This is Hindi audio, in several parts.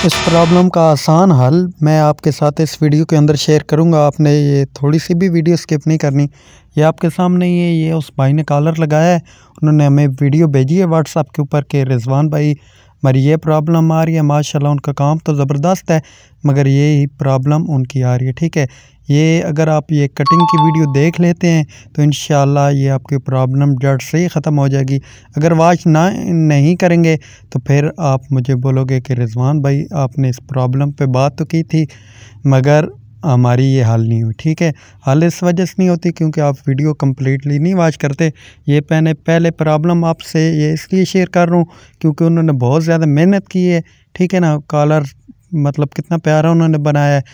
इस प्रॉब्लम का आसान हल मैं आपके साथ इस वीडियो के अंदर शेयर करूंगा। आपने ये थोड़ी सी भी वीडियो स्किप नहीं करनी। ये आपके सामने ये उस भाई ने कॉलर लगाया है, उन्होंने हमें वीडियो भेजी है व्हाट्सएप के ऊपर कि रिजवान भाई हमारी ये प्रॉब्लम आ रही है। माशाल्लाह उनका काम तो ज़बरदस्त है मगर ये ही प्रॉब्लम उनकी आ रही है। ठीक है, ये अगर आप ये कटिंग की वीडियो देख लेते हैं तो इंशाल्लाह ये आपकी प्रॉब्लम जड़ से ही ख़त्म हो जाएगी। अगर वॉच नहीं करेंगे तो फिर आप मुझे बोलोगे कि रिजवान भाई आपने इस प्रॉब्लम पे बात तो की थी मगर हमारी ये हल नहीं हुई। ठीक है, हल इस वजह से नहीं होती क्योंकि आप वीडियो कम्प्लीटली नहीं वॉच करते। ये पहले प्रॉब्लम आपसे ये इसलिए शेयर कर रहा हूँ क्योंकि उन्होंने बहुत ज़्यादा मेहनत की है। ठीक है ना, कॉलर मतलब कितना प्यारा उन्होंने बनाया है।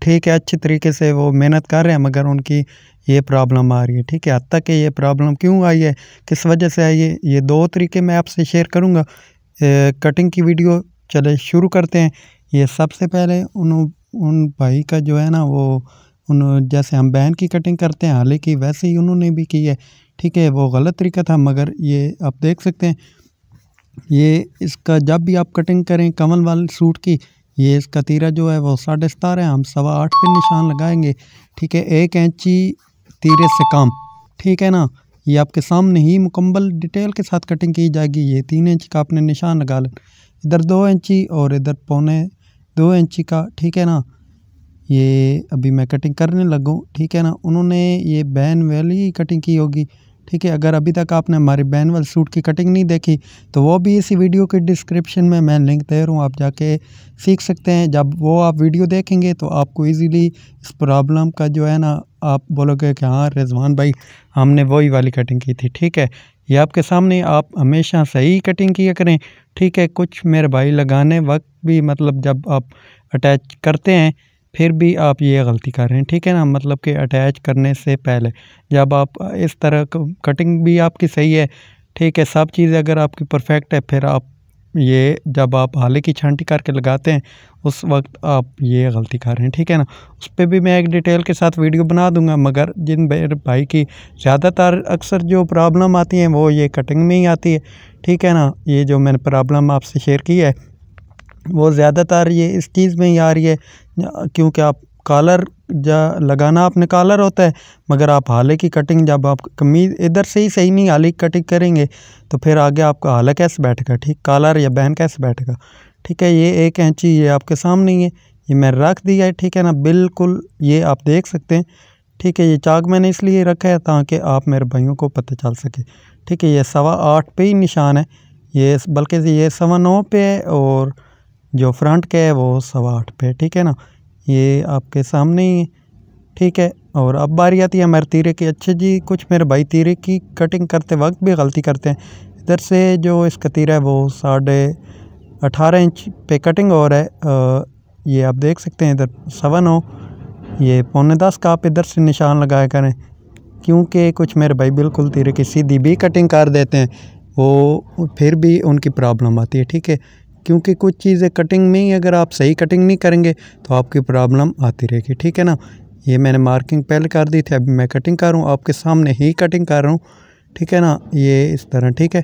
ठीक है, अच्छे तरीके से वो मेहनत कर रहे हैं मगर उनकी ये प्रॉब्लम आ रही है। ठीक है, हद तक ये प्रॉब्लम क्यों आई है, किस वजह से आई है, ये दो तरीके मैं आपसे शेयर करूँगा। कटिंग की वीडियो चले शुरू करते हैं। ये सबसे पहले उन भाई का जो है ना वो उन जैसे हम बैन की कटिंग करते हैं हालांकि वैसे ही उन्होंने भी की है। ठीक है, वो गलत तरीका था मगर ये आप देख सकते हैं। ये इसका जब भी आप कटिंग करें कमल वाले सूट की, ये इसका तीरा जो है वो 17.5 है, हम 8.25 पे निशान लगाएंगे। ठीक है, 1 इंची तीरे से कम। ठीक है ना, ये आपके सामने ही मुकम्मल डिटेल के साथ कटिंग की जाएगी। ये 3 इंच का आपने निशान लगा लें, इधर 2 इंची और इधर 2.25 इंची का। ठीक है ना, ये अभी मैं कटिंग करने लगूँ। ठीक है ना, उन्होंने ये बैन वाली कटिंग की होगी। ठीक है, अगर अभी तक आपने हमारी बैन वाले सूट की कटिंग नहीं देखी तो वो भी इसी वीडियो के डिस्क्रिप्शन में मैं लिंक दे रहा हूँ, आप जाके सीख सकते हैं। जब वो आप वीडियो देखेंगे तो आपको इजीली इस प्रॉब्लम का जो है ना आप बोलोगे कि हाँ रिजवान भाई हमने वही वाली कटिंग की थी। ठीक है, ये आपके सामने, आप हमेशा सही कटिंग किया करें। ठीक है, कुछ मेरे भाई लगाने वक्त भी मतलब जब आप अटैच करते हैं फिर भी आप ये गलती कर रहे हैं। ठीक है ना, मतलब कि अटैच करने से पहले जब आप इस तरह कटिंग भी आपकी सही है। ठीक है, सब चीज़ें अगर आपकी परफेक्ट है फिर आप ये जब आप हाले की छांटी करके लगाते हैं उस वक्त आप ये गलती कर रहे हैं। ठीक है ना, उस पर भी मैं एक डिटेल के साथ वीडियो बना दूंगा मगर जिन भाई की ज़्यादातर अक्सर जो प्रॉब्लम आती हैं वो ये कटिंग में ही आती है। ठीक है ना, ये जो मैंने प्रॉब्लम आपसे शेयर की है वो ज़्यादातर ये इस चीज़ में ही आ रही है क्योंकि आप कॉलर लगाना आपने कॉलर होता है मगर आप हाले की कटिंग जब आप कमीज़ इधर से ही सही नहीं हाले की कटिंग करेंगे तो फिर आगे आपका हाला कैसे बैठेगा। ठीक, कॉलर या बैन कैसे बैठेगा। ठीक है, ये 1 इंची ये आपके सामने ही है, ये मैं रख दिया है। ठीक है ना, बिल्कुल ये आप देख सकते हैं। ठीक है, ये चाक मैंने इसलिए रखा है ताकि आप मेरे भाइयों को पता चल सके। ठीक है, ये 8.25 पे ही निशान है, ये बल्कि ये 9.25 पे है और जो फ्रंट के है वो 8.25 पे। ठीक है ना, ये आपके सामने ही है। ठीक है, और अब बारी आती है हमारे तीरे की। अच्छे जी, कुछ मेरे भाई तीरे की कटिंग करते वक्त भी गलती करते हैं। इधर से जो इसका तीरा है वो 18.5 इंच पे कटिंग हो रहा है। ये आप देख सकते हैं, इधर 9.25, ये 9.10 का आप इधर से निशान लगाया करें क्योंकि कुछ मेरे भाई बिल्कुल तीरे की सीधी भी कटिंग कर देते हैं, वो फिर भी उनकी प्रॉब्लम आती है। ठीक है, क्योंकि कुछ चीज़ें कटिंग में ही अगर आप सही कटिंग नहीं करेंगे तो आपकी प्रॉब्लम आती रहेगी। ठीक है ना, ये मैंने मार्किंग पहले कर दी थी, अभी मैं कटिंग कर रहा हूँ, आपके सामने ही कटिंग कर रहा हूँ। ठीक है ना, ये इस तरह। ठीक है,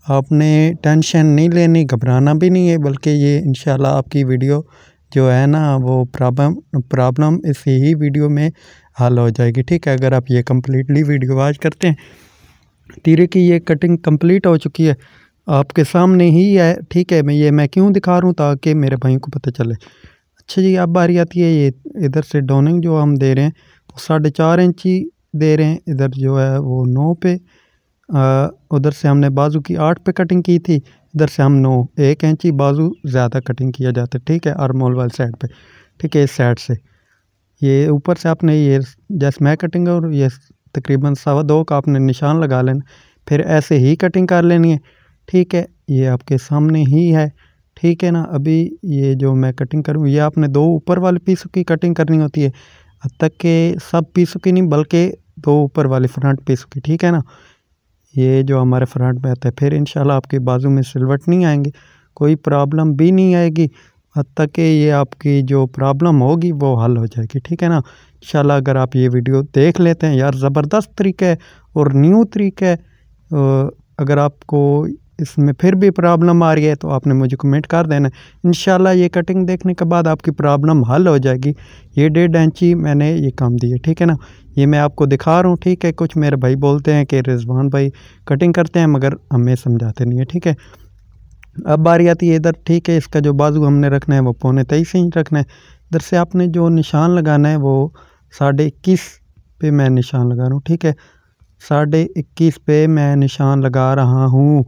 आपने टेंशन नहीं लेनी, घबराना भी नहीं है, बल्कि ये इंशाल्लाह आपकी वीडियो जो है ना वो प्रॉब्लम इसी ही वीडियो में हल हो जाएगी। ठीक है, अगर आप ये कम्प्लीटली वीडियो वॉच करते हैं, तीरे की ये कटिंग कंप्लीट हो चुकी है, आपके सामने ही है। ठीक है, मैं क्यों दिखा रहा हूँ ताकि मेरे भाइयों को पता चले। अच्छा जी, अब बारी आती है ये इधर से डोनिंग जो हम दे रहे हैं वो 4.5 इंची दे रहे हैं, इधर जो है वो 9 पे। उधर से हमने बाजू की 8 पे कटिंग की थी, इधर से हम 9 1 इंची बाजू ज़्यादा कटिंग किया जाता है। ठीक है, आर्मोल वाली साइड पे। ठीक है, इस साइड से ये ऊपर से आपने ये जैसे मैं कटिंग और ये तकरीबन 2.25 का आपने निशान लगा लेना, फिर ऐसे ही कटिंग कर लेनी है। ठीक है, ये आपके सामने ही है। ठीक है ना, अभी ये जो मैं कटिंग करूँ ये आपने 2 ऊपर वाले पीसों की कटिंग करनी होती है, अब तक के सब पीसों की नहीं बल्कि 2 ऊपर वाले फ्रंट पीसों की। ठीक है ना, ये जो हमारे फ्रंट में आता है, फिर इंशाल्लाह आपके बाजू में सिलवट नहीं आएंगे, कोई प्रॉब्लम भी नहीं आएगी, हद तक कि ये आपकी जो प्रॉब्लम होगी वो हल हो जाएगी। ठीक है ना, इंशाल्लाह अगर आप ये वीडियो देख लेते हैं, यार ज़बरदस्त तरीका है और न्यू तरीका है। अगर आपको इसमें फिर भी प्रॉब्लम आ रही है तो आपने मुझे कमेंट कर देना। इंशाल्लाह ये कटिंग देखने के बाद आपकी प्रॉब्लम हल हो जाएगी। ये 1.5 इंची मैंने ये काम दी है, ठीक है ना। ये मैं आपको दिखा रहा हूँ, ठीक है। कुछ मेरे भाई बोलते हैं कि रिजवान भाई कटिंग करते हैं मगर हमें समझाते नहीं है, ठीक है। अब बारी आती है इधर, ठीक है। इसका जो बाजू हमने रखना है वो 23.25 इंच रखना है। इधर से आपने जो निशान लगाना है वो 21.5 पे मैं निशान लगा रहा हूँ, ठीक है। 21.5 पे मैं निशान लगा रहा हूँ।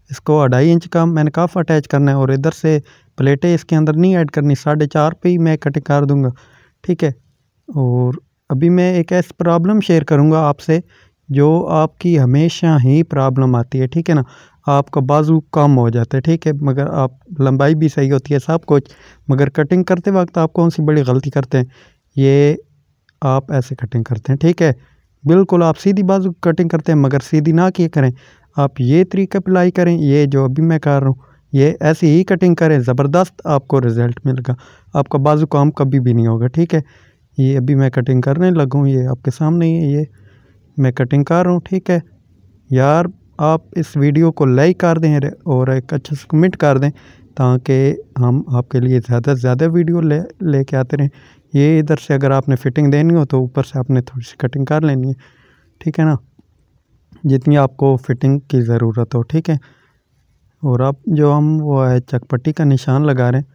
इसको 2.5 इंच का मैंने काफ अटैच करना है और इधर से प्लेटें इसके अंदर नहीं ऐड करनी, 4.5 पे ही मैं कटिंग कर दूँगा, ठीक है। और अभी मैं एक ऐसी प्रॉब्लम शेयर करूँगा आपसे जो आपकी हमेशा ही प्रॉब्लम आती है, ठीक है ना। आपका बाजू कम हो जाता है, ठीक है, मगर आप लंबाई भी सही होती है सब कुछ, मगर कटिंग करते वक्त आप कौन सी बड़ी गलती करते हैं, ये आप ऐसे कटिंग करते हैं, ठीक है। बिल्कुल आप सीधी बाजू कटिंग करते हैं मगर सीधी ना किया करें, आप ये तरीका अप्लाई करें, ये जो अभी मैं कर रहा हूँ ये ऐसी ही कटिंग करें, ज़बरदस्त आपको रिज़ल्ट मिलेगा। आपका बाजू काम कभी भी नहीं होगा, ठीक है। ये अभी मैं कटिंग करने लगा हूँ, ये आपके सामने ही है, ये मैं कटिंग कर रहा हूँ, ठीक है। यार आप इस वीडियो को लाइक कर दें और एक अच्छा सा कमेंट कर दें ताकि हम आपके लिए ज़्यादा से ज़्यादा वीडियो लेके आते रहें। ये इधर से अगर आपने फ़िटिंग देनी हो तो ऊपर से आपने थोड़ी सी कटिंग कर लेनी है, ठीक है ना, जितनी आपको फ़िटिंग की ज़रूरत हो, ठीक है। और अब जो हम वो है चक पट्टी का निशान लगा रहे हैं,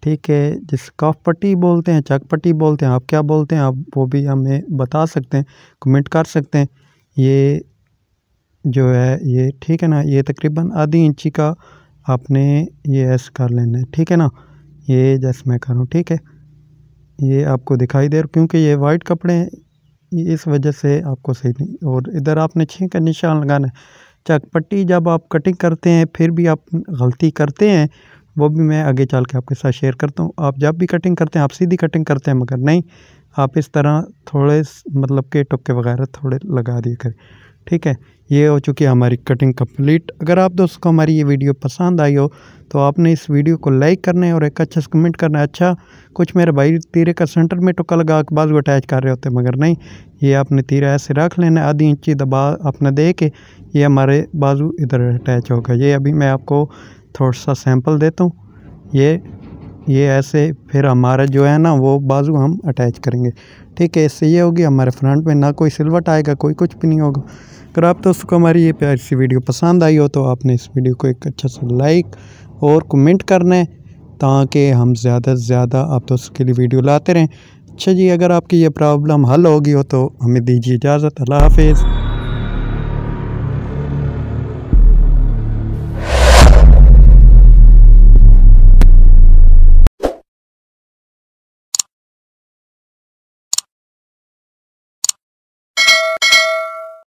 ठीक है, जिस काफ पट्टी बोलते हैं, चक पट्टी बोलते हैं, आप क्या बोलते हैं आप वो भी हमें बता सकते हैं, कमेंट कर सकते हैं। ये जो है ये, ठीक है ना, ये तकरीबन 1/2 इंची का आपने ये ऐसे कर लेना है, ठीक है ना। ये जैसे मैं करूँ, ठीक है, ये आपको दिखाई दे रहा क्योंकि ये वाइट कपड़े हैं इस वजह से आपको सही नहीं। और इधर आपने 6 का निशान लगाना है। चक पट्टी जब आप कटिंग करते हैं फिर भी आप गलती करते हैं, वो भी मैं आगे चल के आपके साथ शेयर करता हूँ। आप जब भी कटिंग करते हैं आप सीधी कटिंग करते हैं मगर नहीं, आप इस तरह थोड़े मतलब के टुक्के वगैरह थोड़े लगा दिए करें, ठीक है। ये हो चुकी है हमारी कटिंग कंप्लीट। अगर आप दोस्तों को हमारी ये वीडियो पसंद आई हो तो आपने इस वीडियो को लाइक करना है और एक अच्छा सा कमेंट करना है। अच्छा, कुछ मेरे भाई तीरे का सेंटर में टुक्का लगा के बाजू अटैच कर रहे होते हैं मगर नहीं, ये आपने तीरा ऐसे रख लेना, 1/2 इंची दबा अपना दे के ये हमारे बाजू इधर अटैच होगा। ये अभी मैं आपको थोड़ा सा सैंपल देता हूँ। ये ऐसे फिर हमारा जो है ना वो बाजू हम अटैच करेंगे, ठीक है। इससे ये होगी हमारे फ्रंट में ना कोई सिलवट आएगा, कोई कुछ भी नहीं होगा। अगर आप दोस्तों को हमारी ये प्यारी सी वीडियो पसंद आई हो तो आपने इस वीडियो को एक अच्छा सा लाइक और कमेंट करना है ताकि हम ज़्यादा से ज़्यादा आप दोस्तों के लिए वीडियो लाते रहें। अच्छा जी, अगर आपकी ये प्रॉब्लम हल होगी हो तो हमें दीजिए इजाज़त। अल्लाह हाफिज़।